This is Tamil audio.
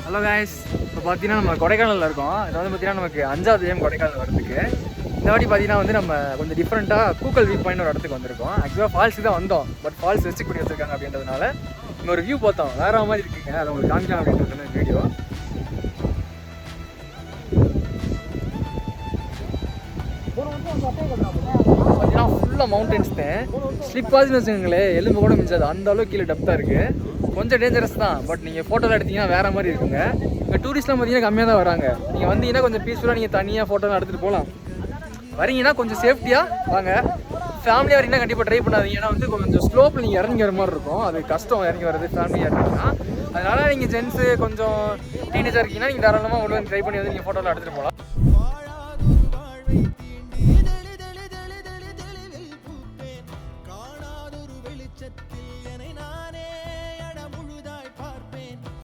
ஹலோ கைஸ், இப்போ பார்த்தீங்கன்னா நம்ம கொடைக்கானலில் இருக்கோம். இது வந்து பார்த்தீங்கன்னா நமக்கு 5வது டைம் கொடைக்கானல் வரதுக்கு. இந்த வாட்டி பார்த்தீங்கன்னா வந்து நம்ம கொஞ்சம் டிஃப்ரெண்ட்டாக கூக்கல் வியூ பாயிண்ட் ஒரு இடத்துக்கு வந்திருக்கோம். ஆக்சுவலாக ஃபால்ஸுக்கு தான் வந்தோம், பட் ஃபால்ஸ் ரெஸ்ட்ரிக்ட் பண்ணி வச்சிருக்காங்க அப்படின்றதுனால இங்கே ஒரு வியூ பார்த்தோம். வேறு மாதிரி இருக்குங்க, அதை உங்களுக்கு காமிக்கலாம் அப்படின்றது வீடியோ. பார்த்தீங்கன்னா ஃபுல்லாக மவுண்டன்ஸ் தான். ஸ்லிப் ஆச்சுன்னு வச்சுக்கோங்களேன், எலும்பு கூட மிஞ்சாது, அந்த அளவுக்கு கீழே டெப்த்தாக இருக்குது. கொஞ்சம் டேஞ்சரஸ் தான், பட் நீங்கள் ஃபோட்டோவில் எடுத்தீங்கன்னா வேறு மாதிரி இருக்குங்க. இங்கே டூரிஸ்ட்லாம் பார்த்தீங்கன்னா கம்மியாக தான் வராங்க. நீங்கள் வந்தீங்கன்னா கொஞ்சம் பீஸ்ஃபுல்லாக நீங்கள் தனியாக ஃபோட்டோலாம் எடுத்துகிட்டு போகலாம். வரீங்கன்னா கொஞ்சம் சேஃப்டியாக வாங்க. ஃபேமிலியாக வரீங்கன்னா கண்டிப்பாக ட்ரை பண்ணாதீங்க. ஏன்னா வந்து கொஞ்சம் ஸ்லோப்பில் நீங்கள் இறங்கி வர மாதிரி இருக்கும், அது கஷ்டம் இறங்கி வர்றது ஃபேமிலியாக இருந்தீங்கன்னா. அதனால் நீங்கள் ஜென்ஸு கொஞ்சம் டீனேஜாக இருக்கீங்கன்னா நீங்கள் தாராளமாக உள்ள ட்ரை பண்ணி வந்து நீங்கள் ஃபோட்டோலாம் எடுத்துகிட்டு போகலாம்.